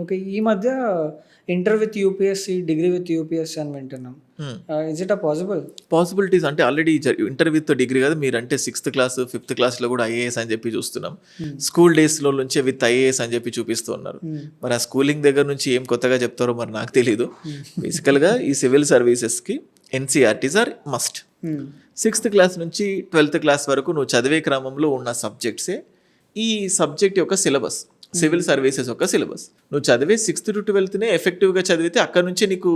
Okay. ఈ మధ్య inter with UPSC, degree with UPSC అని వింటున్నాం. Is it possible? పాసిబిలిటీస్ అంటే ఆల్రెడీ ఇంటర్ విత్ డిగ్రీ కదా, మీరంటే 6th క్లాస్ 5th క్లాస్లో కూడా ఐఏఎస్ అని చెప్పి చూస్తున్నాం. స్కూల్ డేస్లో నుంచే విత్ ఐఏఎస్ అని చెప్పి చూపిస్తూ ఉన్నారు. మరి ఆ స్కూలింగ్ దగ్గర నుంచి ఏం కొత్తగా చెప్తారో మరి నాకు తెలీదు. బేసికల్గా ఈ సివిల్ సర్వీసెస్కి NCERTs are must. 6th class నుంచి 12th క్లాస్ వరకు నువ్వు చదివే క్రమంలో ఉన్న సబ్జెక్ట్సే ఈ సబ్జెక్ట్ యొక్క సిలబస్, సివిల్ సర్వీసెస్ యొక్క సిలబస్. నువ్వు చదివే 6th to 12th ఎఫెక్టివ్గా చదివితే అక్కడ నుంచి నీకు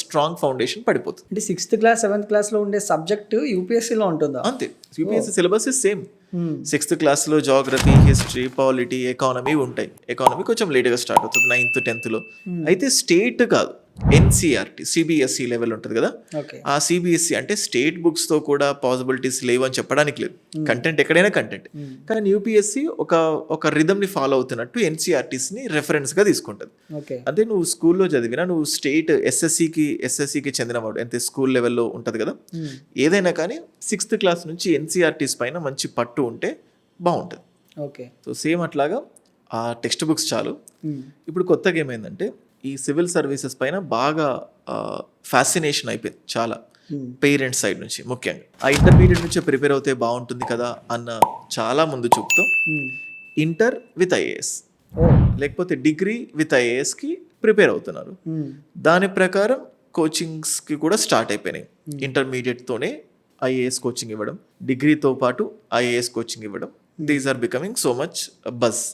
స్ట్రాంగ్ ఫౌండేషన్ పడిపోతుంది. అంటే 6th క్లాస్ 7th క్లాస్లో ఉండే సబ్జెక్ట్ యూపీఎస్సీలో ఉంటుందా? అంతే, UPSC syllabus is same. 6th క్లాస్లో జాగ్రఫీ, హిస్టరీ, పాలిటీ, ఎకానమీ ఉంటాయి. ఎకానమీ కొంచెం లేట్గా స్టార్ట్ అవుతుంది 9th 10th. అయితే స్టేట్ కాదు, ఎన్సీఆర్టీ సిబిఎస్ఈ లెవెల్ ఉంటుంది కదా, ఆ సిబిఎస్ఈ అంటే స్టేట్ బుక్స్తో కూడా పాసిబిలిటీస్ లేవు అని చెప్పడానికి లేదు. కంటెంట్ ఎక్కడైనా కంటెంట్. కానీ యూపీఎస్సీ ఒక రిథమ్ని ఫాలో అవుతున్నట్టు ఎన్సీఆర్టీస్ని రెఫరెన్స్గా తీసుకుంటుంది. అదే నువ్వు స్కూల్లో చదివినా, నువ్వు స్టేట్ ఎస్ఎస్సికి చెందినవాడు, అంటే స్కూల్ లెవెల్లో ఉంటుంది కదా, ఏదైనా కానీ 6th క్లాస్ నుంచి ఎన్సీఆర్టీస్ పైన మంచి పట్టు ఉంటే బాగుంటుంది. ఓకే. సో సేమ్ అట్లాగా ఆ టెక్స్ట్ బుక్స్ చాలు. ఇప్పుడు కొత్తగా ఏమైందంటే ఈ సివిల్ సర్వీసెస్ పైన బాగా ఫ్యాసినేషన్ అయిపోయింది చాలా, పేరెంట్స్ సైడ్ నుంచి ముఖ్యంగా. ఆ ఇంటర్మీడియట్ నుంచే ప్రిపేర్ అవుతే బాగుంటుంది కదా అన్న చాలా ముందు చూపుతో ఇంటర్ విత్ ఐఏఎస్ లేకపోతే డిగ్రీ విత్ ఐఏఎస్కి ప్రిపేర్ అవుతున్నారు. దాని ప్రకారం కోచింగ్స్కి కూడా స్టార్ట్ అయిపోయినాయి. ఇంటర్మీడియట్తోనే ఐఏఎస్ కోచింగ్ ఇవ్వడం, డిగ్రీతో పాటు ఐఏఎస్ కోచింగ్ ఇవ్వడం. These are becoming so much buzz.